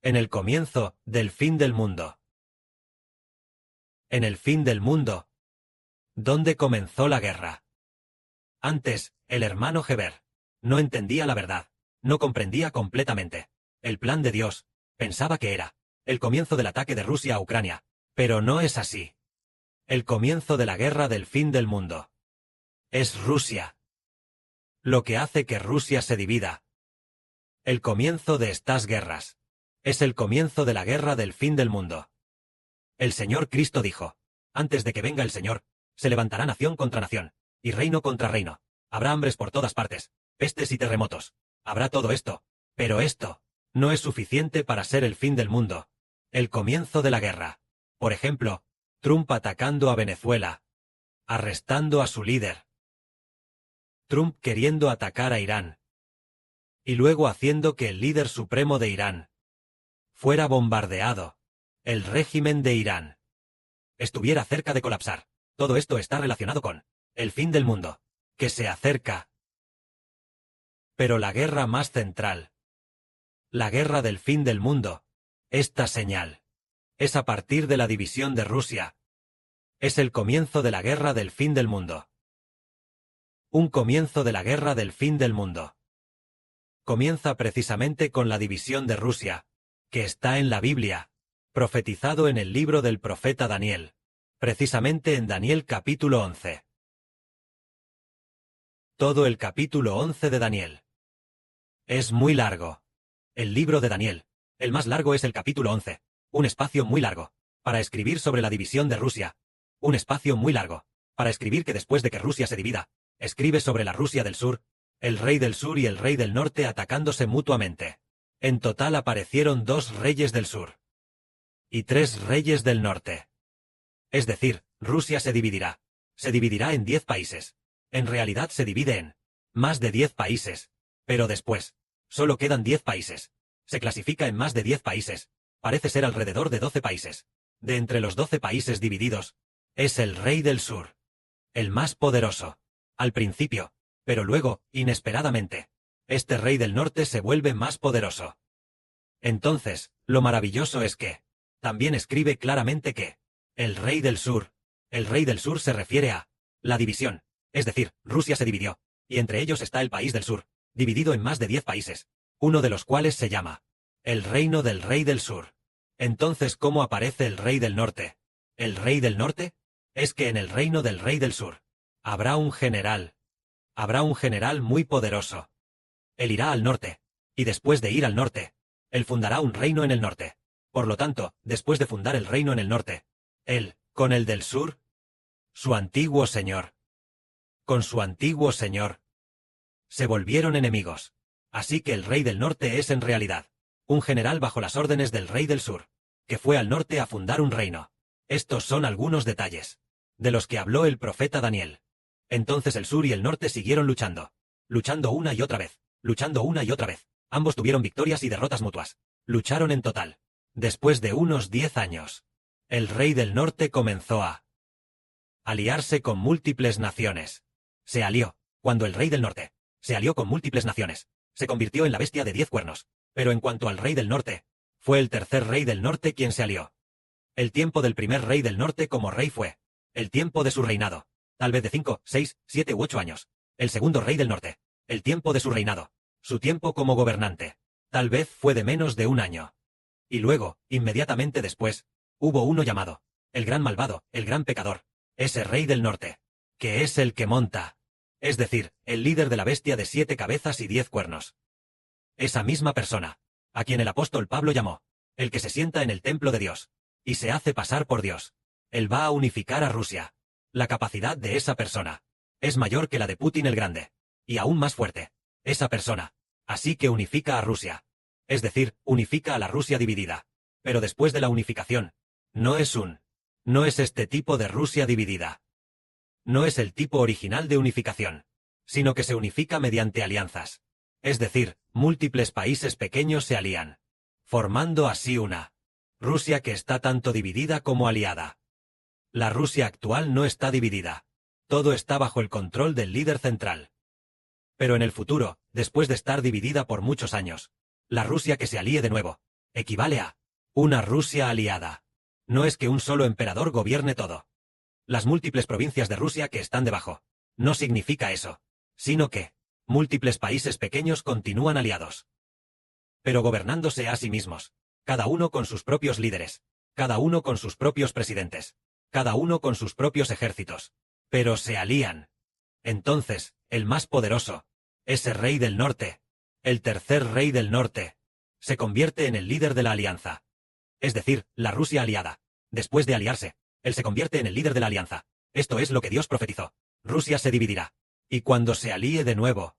En el comienzo del fin del mundo. En el fin del mundo. ¿Dónde comenzó la guerra? Antes, el hermano Heber no entendía la verdad, no comprendía completamente el plan de Dios, pensaba que era el comienzo del ataque de Rusia a Ucrania, pero no es así. El comienzo de la guerra del fin del mundo es Rusia. Lo que hace que Rusia se divida. El comienzo de estas guerras es el comienzo de la guerra del fin del mundo. El Señor Cristo dijo: antes de que venga el Señor, se levantará nación contra nación, y reino contra reino. Habrá hambres por todas partes, pestes y terremotos. Habrá todo esto, pero esto no es suficiente para ser el fin del mundo. El comienzo de la guerra. Por ejemplo, Trump atacando a Venezuela, arrestando a su líder. Trump queriendo atacar a Irán. Y luego haciendo que el líder supremo de Irán fuera bombardeado. El régimen de Irán estuviera cerca de colapsar. Todo esto está relacionado con el fin del mundo, que se acerca. Pero la guerra más central, la guerra del fin del mundo, esta señal, es a partir de la división de Rusia. Es el comienzo de la guerra del fin del mundo. Un comienzo de la guerra del fin del mundo. Comienza precisamente con la división de Rusia, que está en la Biblia, profetizado en el libro del profeta Daniel, precisamente en Daniel capítulo 11. Todo el capítulo 11 de Daniel. Es muy largo. El libro de Daniel, el más largo es el capítulo 11, un espacio muy largo, para escribir sobre la división de Rusia. Un espacio muy largo, para escribir que después de que Rusia se divida, escribe sobre la Rusia del sur, el rey del sur y el rey del norte atacándose mutuamente. En total aparecieron 2 reyes del sur y 3 reyes del norte. Es decir, Rusia se dividirá. Se dividirá en 10 países. En realidad se divide en más de 10 países. Pero después, solo quedan 10 países. Se clasifica en más de 10 países. Parece ser alrededor de 12 países. De entre los 12 países divididos, es el rey del sur. El más poderoso. Al principio, pero luego, inesperadamente, este rey del norte se vuelve más poderoso. Entonces, lo maravilloso es que también escribe claramente que el rey del sur se refiere a la división, es decir, Rusia se dividió, y entre ellos está el país del sur, dividido en más de 10 países, uno de los cuales se llama el reino del rey del sur. Entonces, ¿cómo aparece el rey del norte? ¿El rey del norte? Es que en el reino del rey del sur habrá un general muy poderoso. Él irá al norte, y después de ir al norte, él fundará un reino en el norte. Por lo tanto, después de fundar el reino en el norte, él, con el del sur, su antiguo señor, con su antiguo señor, se volvieron enemigos. Así que el rey del norte es en realidad un general bajo las órdenes del rey del sur, que fue al norte a fundar un reino. Estos son algunos detalles de los que habló el profeta Daniel. Entonces el sur y el norte siguieron luchando una y otra vez, luchando una y otra vez. Ambos tuvieron victorias y derrotas mutuas. Lucharon en total. Después de unos 10 años, el rey del norte comenzó a aliarse con múltiples naciones. Se alió, cuando el rey del norte se alió con múltiples naciones, se convirtió en la bestia de 10 cuernos. Pero en cuanto al rey del norte, fue el tercer rey del norte quien se alió. El tiempo del primer rey del norte como rey fue el tiempo de su reinado, tal vez de 5, 6, 7 u 8 años. El segundo rey del norte, el tiempo de su reinado, su tiempo como gobernante, tal vez fue de menos de 1 año. Y luego, inmediatamente después, hubo uno llamado el gran malvado, el gran pecador, ese rey del norte, que es el que monta, es decir, el líder de la bestia de 7 cabezas y 10 cuernos. Esa misma persona, a quien el apóstol Pablo llamó el que se sienta en el templo de Dios y se hace pasar por Dios. Él va a unificar a Rusia. La capacidad de esa persona es mayor que la de Putin el Grande, y aún más fuerte. Esa persona, así que unifica a Rusia. Es decir, unifica a la Rusia dividida. Pero después de la unificación, no es este tipo de Rusia dividida. No es el tipo original de unificación, sino que se unifica mediante alianzas. Es decir, múltiples países pequeños se alían, formando así una Rusia que está tanto dividida como aliada. La Rusia actual no está dividida. Todo está bajo el control del líder central. Pero en el futuro, después de estar dividida por muchos años, la Rusia que se alíe de nuevo, equivale a una Rusia aliada. No es que un solo emperador gobierne todo. Las múltiples provincias de Rusia que están debajo. No significa eso, sino que múltiples países pequeños continúan aliados, pero gobernándose a sí mismos, cada uno con sus propios líderes, cada uno con sus propios presidentes, cada uno con sus propios ejércitos, pero se alían. Entonces, el más poderoso, ese rey del norte, el tercer rey del norte, se convierte en el líder de la alianza. Es decir, la Rusia aliada. Después de aliarse, él se convierte en el líder de la alianza. Esto es lo que Dios profetizó. Rusia se dividirá. Y cuando se alíe de nuevo,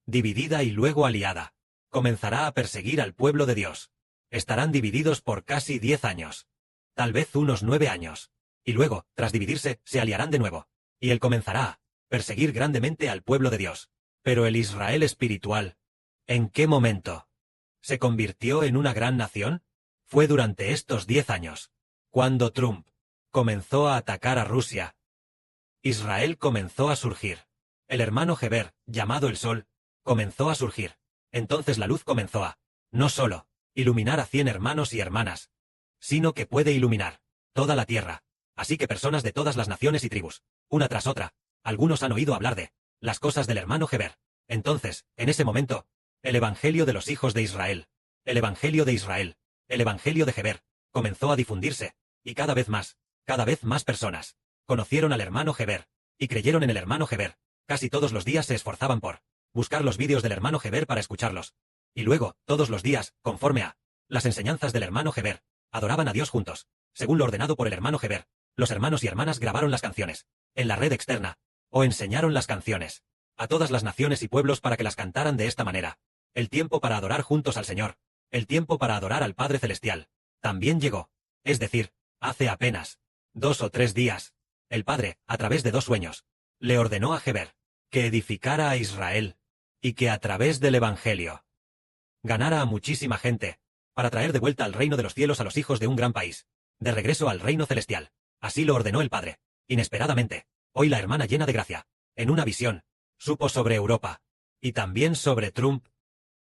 dividida y luego aliada, comenzará a perseguir al pueblo de Dios. Estarán divididos por casi 10 años. Tal vez unos 9 años. Y luego, tras dividirse, se aliarán de nuevo. Y él comenzará a perseguir grandemente al pueblo de Dios. Pero el Israel espiritual, ¿en qué momento se convirtió en una gran nación? Fue durante estos 10 años, cuando Trump comenzó a atacar a Rusia. Israel comenzó a surgir. El hermano Heber, llamado el Sol, comenzó a surgir. Entonces la luz comenzó a, no solo, iluminar a 100 hermanos y hermanas, sino que puede iluminar toda la tierra. Así que personas de todas las naciones y tribus, una tras otra, algunos han oído hablar de las cosas del hermano Heber. Entonces, en ese momento, el evangelio de los hijos de Israel, el evangelio de Israel, el evangelio de Heber, comenzó a difundirse, y cada vez más personas conocieron al hermano Heber, y creyeron en el hermano Heber. Casi todos los días se esforzaban por buscar los vídeos del hermano Heber para escucharlos. Y luego, todos los días, conforme a las enseñanzas del hermano Heber, adoraban a Dios juntos, según lo ordenado por el hermano Heber. Los hermanos y hermanas grabaron las canciones en la red externa, o enseñaron las canciones a todas las naciones y pueblos para que las cantaran de esta manera. El tiempo para adorar juntos al Señor, el tiempo para adorar al Padre Celestial, también llegó. Es decir, hace apenas 2 o 3 días, el Padre, a través de 2 sueños, le ordenó a Heber que edificara a Israel, y que a través del Evangelio ganara a muchísima gente, para traer de vuelta al reino de los cielos a los hijos de un gran país, de regreso al reino celestial. Así lo ordenó el Padre. Inesperadamente, hoy la hermana llena de gracia, en una visión, supo sobre Europa, y también sobre Trump.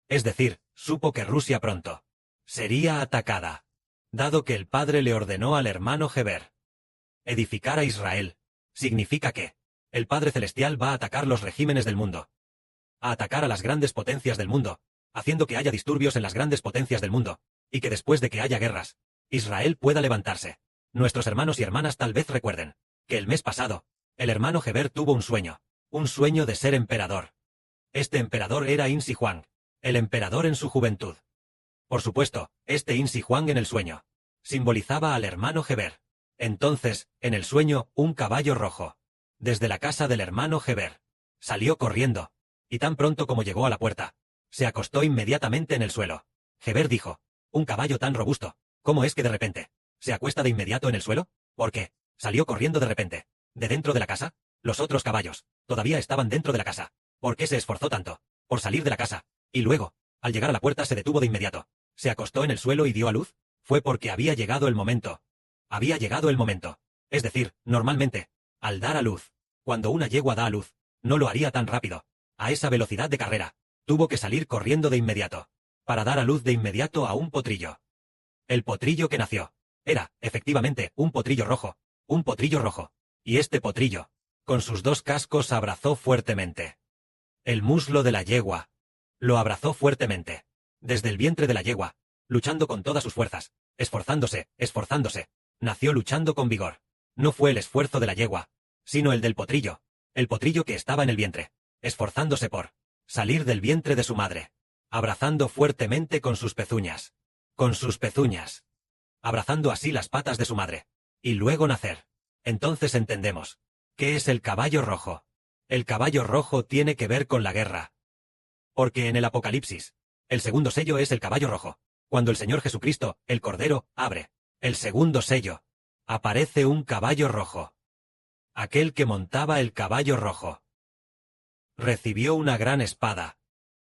Es decir, supo que Rusia pronto sería atacada, dado que el Padre le ordenó al hermano Heber edificar a Israel. Significa que el Padre Celestial va a atacar los regímenes del mundo, a atacar a las grandes potencias del mundo, haciendo que haya disturbios en las grandes potencias del mundo, y que después de que haya guerras, Israel pueda levantarse. Nuestros hermanos y hermanas tal vez recuerden que el mes pasado, el hermano Heber tuvo un sueño de ser emperador. Este emperador era Insi Huang, el emperador en su juventud. Por supuesto, este Insi Huang en el sueño simbolizaba al hermano Heber. Entonces, en el sueño, un caballo rojo, desde la casa del hermano Heber, salió corriendo, y tan pronto como llegó a la puerta, se acostó inmediatamente en el suelo. Heber dijo, un caballo tan robusto, ¿cómo es que de repente se acuesta de inmediato en el suelo? ¿Por qué? Salió corriendo de repente, de dentro de la casa. Los otros caballos todavía estaban dentro de la casa. ¿Por qué se esforzó tanto por salir de la casa? Y luego, al llegar a la puerta se detuvo de inmediato. ¿Se acostó en el suelo y dio a luz? Fue porque había llegado el momento. Había llegado el momento. Es decir, normalmente, al dar a luz, cuando una yegua da a luz, no lo haría tan rápido, a esa velocidad de carrera. Tuvo que salir corriendo de inmediato, para dar a luz de inmediato a un potrillo. El potrillo que nació era, efectivamente, un potrillo rojo. Y este potrillo, con sus 2 cascos, abrazó fuertemente el muslo de la yegua. Lo abrazó fuertemente, desde el vientre de la yegua, luchando con todas sus fuerzas, esforzándose. Nació luchando con vigor. No fue el esfuerzo de la yegua, sino el del potrillo, el potrillo que estaba en el vientre, esforzándose por salir del vientre de su madre, abrazando fuertemente con sus pezuñas, abrazando así las patas de su madre, y luego nacer. Entonces entendemos, ¿qué es el caballo rojo? El caballo rojo tiene que ver con la guerra. Porque en el Apocalipsis, el segundo sello es el caballo rojo. Cuando el Señor Jesucristo, el Cordero, abre el segundo sello, aparece un caballo rojo. Aquel que montaba el caballo rojo recibió una gran espada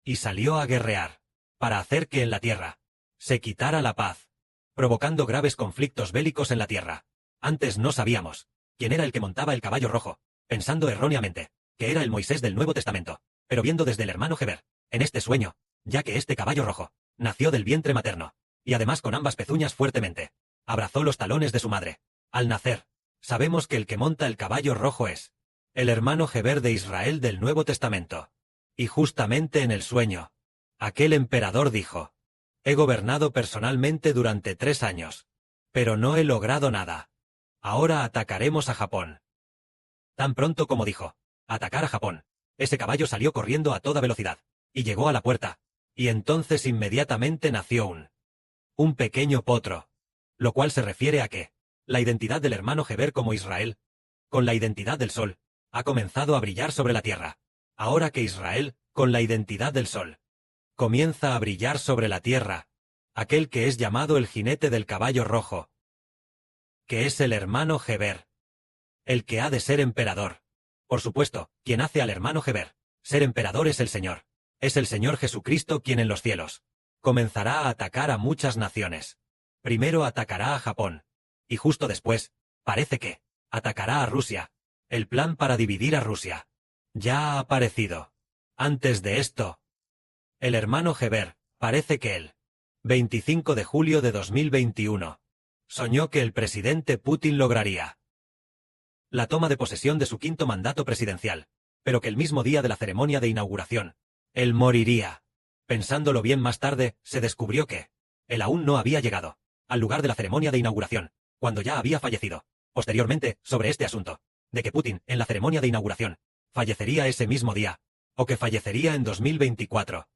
y salió a guerrear para hacer que en la tierra se quitara la paz, provocando graves conflictos bélicos en la tierra. Antes no sabíamos quién era el que montaba el caballo rojo, pensando erróneamente que era el Moisés del Nuevo Testamento, pero viendo desde el hermano Heber, en este sueño, ya que este caballo rojo nació del vientre materno, y además con ambas pezuñas fuertemente. Abrazó los talones de su madre. Al nacer, sabemos que el que monta el caballo rojo es el hermano Heber de Israel del Nuevo Testamento. Y justamente en el sueño, aquel emperador dijo: he gobernado personalmente durante 3 años, pero no he logrado nada. Ahora atacaremos a Japón. Tan pronto como dijo atacar a Japón, ese caballo salió corriendo a toda velocidad, y llegó a la puerta, y entonces inmediatamente nació un pequeño potro, lo cual se refiere a que la identidad del hermano Heber como Israel, con la identidad del sol, ha comenzado a brillar sobre la tierra. Ahora que Israel, con la identidad del sol, comienza a brillar sobre la tierra, aquel que es llamado el jinete del caballo rojo, que es el hermano Heber, el que ha de ser emperador. Por supuesto, quien hace al hermano Heber ser emperador es el Señor. Es el Señor Jesucristo quien en los cielos comenzará a atacar a muchas naciones. Primero atacará a Japón, y justo después, parece que, atacará a Rusia. El plan para dividir a Rusia ya ha aparecido. Antes de esto, el hermano Heber, parece que el 25 de julio de 2021, soñó que el presidente Putin lograría la toma de posesión de su 5º mandato presidencial, pero que el mismo día de la ceremonia de inauguración, él moriría. Pensándolo bien más tarde, se descubrió que él aún no había llegado al lugar de la ceremonia de inauguración, cuando ya había fallecido. Posteriormente, sobre este asunto, de que Putin, en la ceremonia de inauguración, fallecería ese mismo día, o que fallecería en 2024.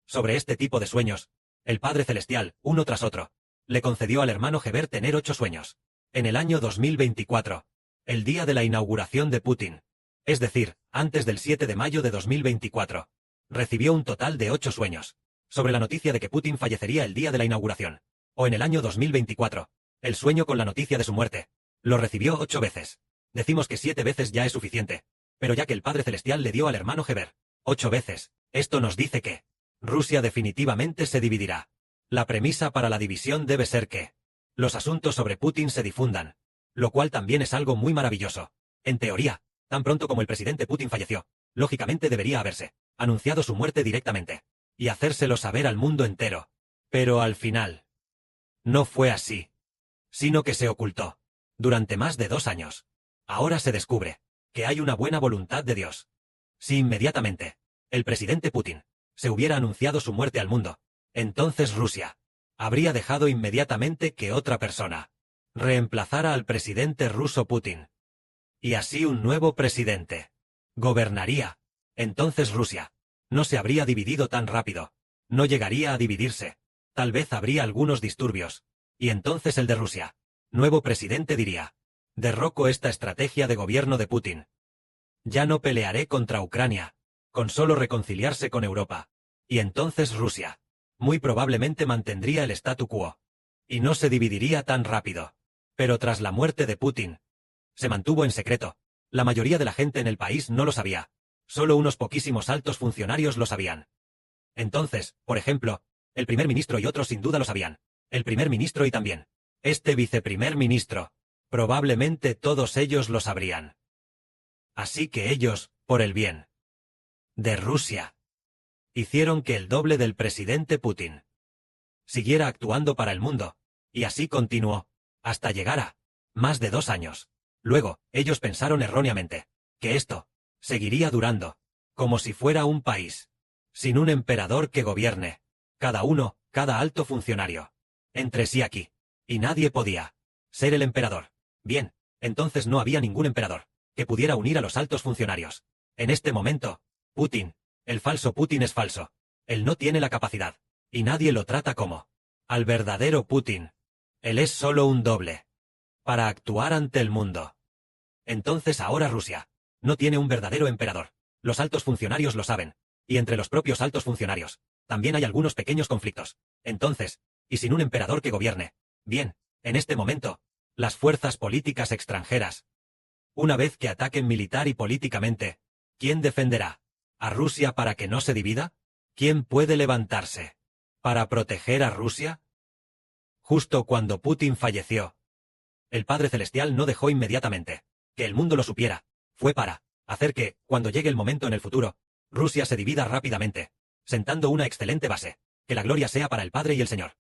Sobre este tipo de sueños, el Padre Celestial, uno tras otro, le concedió al hermano Heber tener 8 sueños. En el año 2024, el día de la inauguración de Putin, es decir, antes del 7 de mayo de 2024, recibió un total de 8 sueños, sobre la noticia de que Putin fallecería el día de la inauguración, o en el año 2024, el sueño con la noticia de su muerte, lo recibió 8 veces. Decimos que 7 veces ya es suficiente, pero ya que el Padre Celestial le dio al hermano Heber 8 veces, esto nos dice que Rusia definitivamente se dividirá. La premisa para la división debe ser que los asuntos sobre Putin se difundan, lo cual también es algo muy maravilloso. En teoría, tan pronto como el presidente Putin falleció, lógicamente debería haberse anunciado su muerte directamente, y hacérselo saber al mundo entero. Pero al final, no fue así, sino que se ocultó durante más de 2 años. Ahora se descubre que hay una buena voluntad de Dios. Si inmediatamente el presidente Putin se hubiera anunciado su muerte al mundo, entonces Rusia habría dejado inmediatamente que otra persona reemplazara al presidente ruso Putin. Y así un nuevo presidente gobernaría. Entonces Rusia no se habría dividido tan rápido, no llegaría a dividirse, tal vez habría algunos disturbios, y entonces el de Rusia, nuevo presidente diría: derroco esta estrategia de gobierno de Putin. Ya no pelearé contra Ucrania, con solo reconciliarse con Europa. Y entonces Rusia muy probablemente mantendría el statu quo, y no se dividiría tan rápido. Pero tras la muerte de Putin, se mantuvo en secreto. La mayoría de la gente en el país no lo sabía. Solo unos poquísimos altos funcionarios lo sabían. Entonces, por ejemplo, el primer ministro y otros sin duda lo sabían. El primer ministro y también este viceprimer ministro. Probablemente todos ellos lo sabrían. Así que ellos, por el bien de Rusia, hicieron que el doble del presidente Putin siguiera actuando para el mundo, y así continuó, hasta llegar a más de 2 años. Luego, ellos pensaron erróneamente que esto seguiría durando, como si fuera un país, sin un emperador que gobierne, cada alto funcionario, entre sí aquí, y nadie podía ser el emperador. Bien, entonces no había ningún emperador que pudiera unir a los altos funcionarios. En este momento, Putin, el falso Putin es falso. Él no tiene la capacidad, y nadie lo trata como al verdadero Putin. Él es solo un doble para actuar ante el mundo. Entonces ahora Rusia no tiene un verdadero emperador. Los altos funcionarios lo saben, y entre los propios altos funcionarios también hay algunos pequeños conflictos. Entonces, y sin un emperador que gobierne, bien, en este momento, las fuerzas políticas extranjeras, una vez que ataquen militar y políticamente, ¿quién defenderá a Rusia para que no se divida? ¿Quién puede levantarse para proteger a Rusia? Justo cuando Putin falleció, el Padre Celestial no dejó inmediatamente que el mundo lo supiera. Fue para hacer que, cuando llegue el momento en el futuro, Rusia se divida rápidamente, sentando una excelente base. Que la gloria sea para el Padre y el Señor.